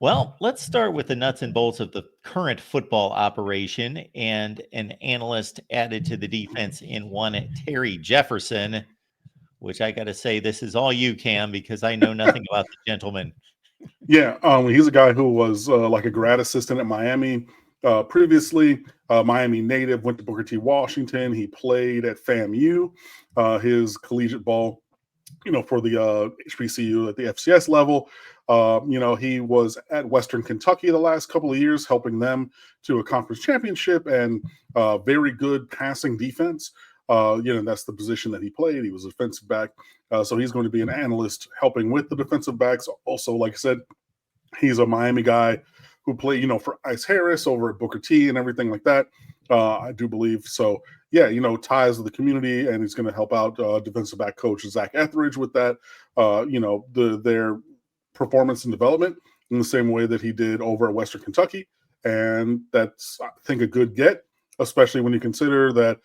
Well, let's start with the nuts and bolts of the current football operation and an analyst added to the defense in one Terry Jefferson, which I got to say, this is all you, Cam, because I know nothing about the gentleman. Yeah, he's a guy who was like a grad assistant at Miami previously. Miami native, went to Booker T. Washington. He played at FAMU, his collegiate ball, for the HBCU at the FCS level. He was at Western Kentucky the last couple of years, helping them to a conference championship and very good passing defense. That's the position that he played. He was a defensive back. So he's going to be an analyst helping with the defensive backs. Also, like I said, he's a Miami guy who played, for Ice Harris over at Booker T and everything like that. I do believe. So, yeah, ties with the community, and he's going to help out defensive back coach Zach Etheridge with that, their performance and development in the same way that he did over at Western Kentucky. And that's, I think, a good get, especially when you consider that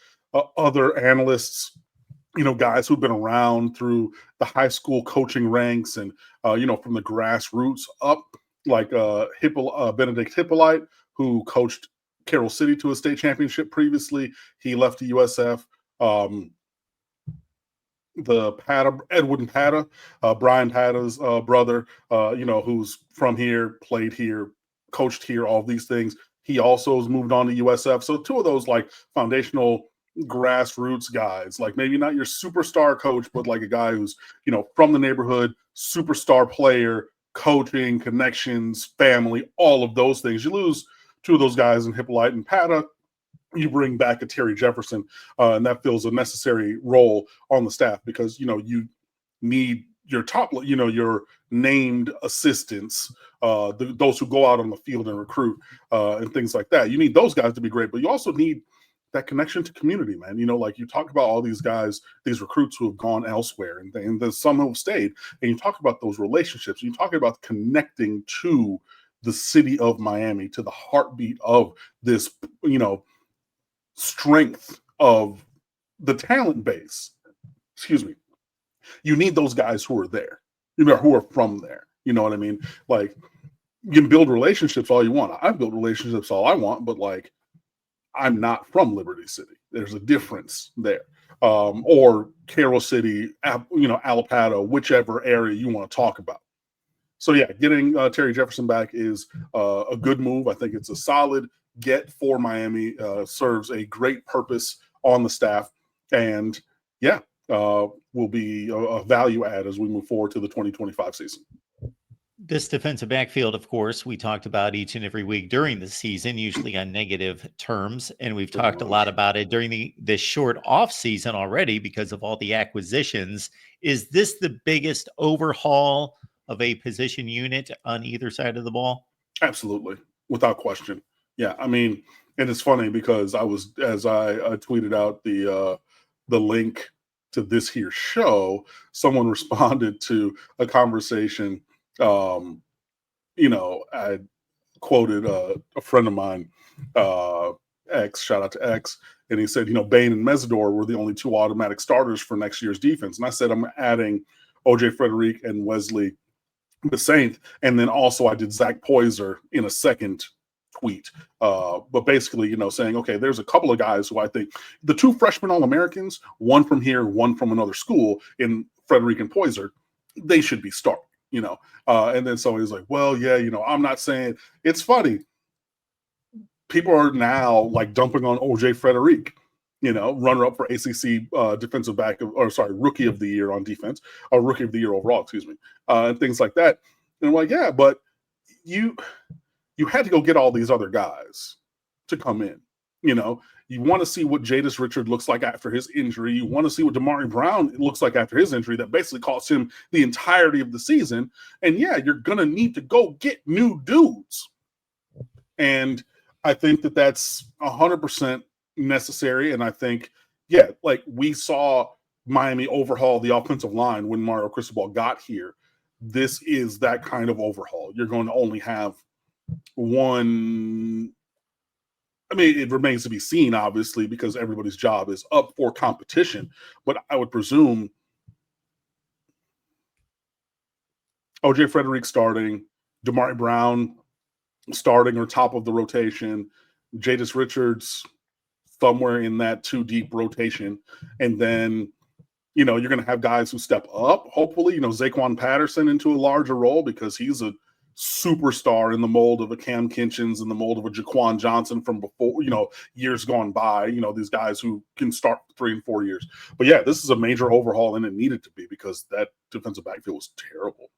other analysts, guys who've been around through the high school coaching ranks and, from the grassroots up, like Benedict Hippolyte, who coached Carroll City to a state championship previously. He left to USF. Edwin Pata, Brian Pata's brother, who's from here, played here, coached here, all these things. He also has moved on to USF. So two of those like foundational grassroots guys, like maybe not your superstar coach, but like a guy who's, from the neighborhood, superstar player, coaching, connections, family, all of those things. You lose two of those guys in Hippolyte and Pata, you bring back a Terry Jefferson, and that fills a necessary role on the staff because, you need your top, your named assistants, those who go out on the field and recruit and things like that. You need those guys to be great, but you also need that connection to community, man. Like you talk about all these guys, these recruits who have gone elsewhere and there's some who have stayed, and you talk about those relationships. You talk about connecting to the city of Miami, to the heartbeat of this, strength of the talent base. Excuse me. You need those guys who are there, who are from there. You know what I mean? Like, you can build relationships all you want. I've built relationships all I want, but like, I'm not from Liberty City. There's a difference there. Or Carroll City, Alapata, whichever area you want to talk about. So yeah, getting Terry Jefferson back is a good move. I think it's a solid get for Miami. Serves a great purpose on the staff, and yeah, will be a value add as we move forward to the 2025 season. This defensive backfield, of course, we talked about each and every week during the season, usually on negative terms. And we've talked a lot about it during this short off season already because of all the acquisitions. Is this the biggest overhaul of a position unit on either side of the ball? Absolutely. Without question. Yeah. I mean, and it's funny because I tweeted out the link to this here show, someone responded to a conversation. I quoted a friend of mine, X, shout out to X, and he said, Bain and Mesidor were the only two automatic starters for next year's defense. And I said, I'm adding OJ Frederick and Wesley Saint. And then also I did Zach Poyser in a second tweet. But basically, saying, okay, there's a couple of guys who I think the two freshman All-Americans, one from here, one from another school in Frederick and Poyser, they should be starting. And then so he's like, well, yeah, I'm not saying. It's funny. People are now like dumping on OJ Frederick, runner up for ACC defensive back rookie of the year on defense, or rookie of the year overall, excuse me, and things like that. And I'm like, yeah, but you had to go get all these other guys to come in. You want to see what Jadis Richard looks like after his injury. You want to see what Damari Brown looks like after his injury that basically cost him the entirety of the season. And yeah, you're going to need to go get new dudes. And I think that that's 100% necessary. And I think, yeah, like we saw Miami overhaul the offensive line when Mario Cristobal got here. This is that kind of overhaul. You're going to only have one. I mean, it remains to be seen, obviously, because everybody's job is up for competition. But I would presume OJ Frederick starting, Damari Brown starting or top of the rotation, Jadis Richards somewhere in that 2 deep rotation, and then you're going to have guys who step up, hopefully, Zaquan Patterson into a larger role because he's a superstar in the mold of a Cam Kinchins, in the mold of a Jaquan Johnson from before, years gone by, these guys who can start 3 and 4 years. But yeah, this is a major overhaul, and it needed to be because that defensive backfield was terrible.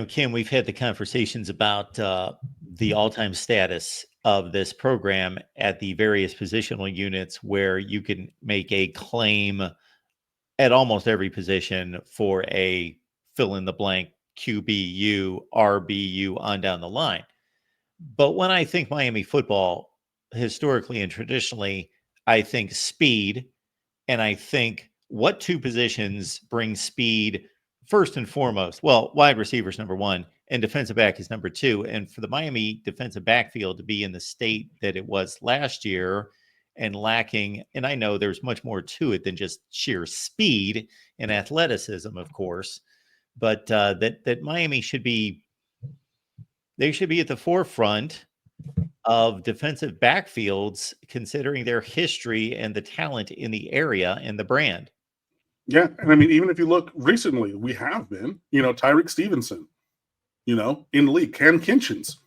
Kim, we've had the conversations about the all-time status of this program at the various positional units where you can make a claim at almost every position for a fill-in-the-blank QBU, RBU on down the line. But when I think Miami football, historically and traditionally, I think speed, and I think what 2 positions bring speed first and foremost. Well, wide receiver is number 1 and defensive back is number 2. And for the Miami defensive backfield to be in the state that it was last year and lacking, and I know there's much more to it than just sheer speed and athleticism, of course, but that Miami should be at the forefront of defensive backfields, considering their history and the talent in the area and the brand. Yeah, and I mean, even if you look recently, we have been, Tyreek Stevenson, in the league, Cam Kinchins,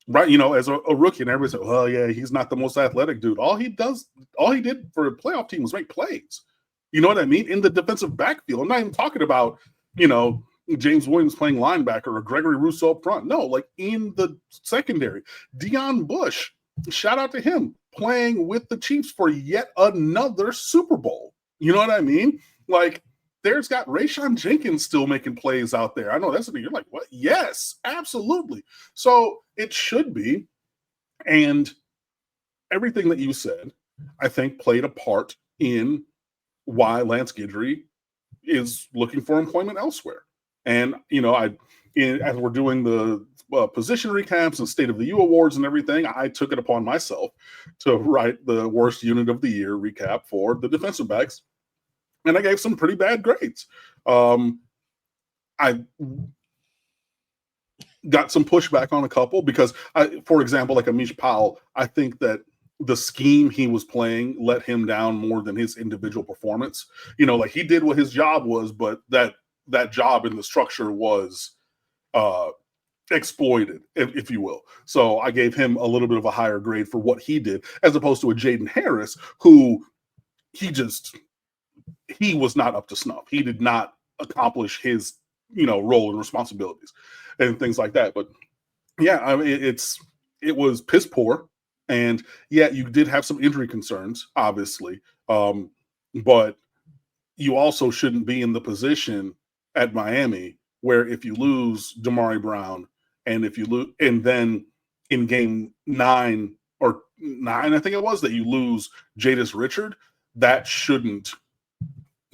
right? As a rookie, and everybody said, well, yeah, he's not the most athletic dude. All he did for a playoff team was make plays. You know what I mean? In the defensive backfield. I'm not even talking about, James Williams playing linebacker or Gregory Rousseau up front. No, like in the secondary. Deion Bush, shout out to him, playing with the Chiefs for yet another Super Bowl. You know what I mean? Like, there's got Rayshon Jenkins still making plays out there. I know that's something you're like, what? Yes, absolutely. So it should be. And everything that you said, I think, played a part in why Lance Guidry is looking for employment elsewhere. And, as we're doing the position recaps and State of the U awards and everything, I took it upon myself to write the worst unit of the year recap for the defensive backs. And I gave some pretty bad grades. I got some pushback on a couple because, for example, like Amish Powell, I think that the scheme he was playing let him down more than his individual performance. Like he did what his job was, but that job in the structure was exploited, if you will. So I gave him a little bit of a higher grade for what he did, as opposed to a Jaden Harris, who he was not up to snuff. He did not accomplish his, role and responsibilities and things like that. But yeah, I mean, it was piss poor. And yeah, you did have some injury concerns, obviously. But you also shouldn't be in the position at Miami where if you lose Damari Brown and if you lose, and then in game 9, I think it was, that you lose Jadis Richard, that shouldn't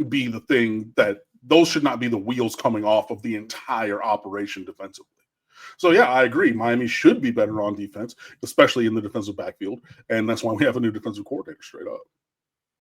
be the thing those should not be the wheels coming off of the entire operation defensively. So yeah, I agree. Miami should be better on defense, especially in the defensive backfield. And that's why we have a new defensive coordinator straight up.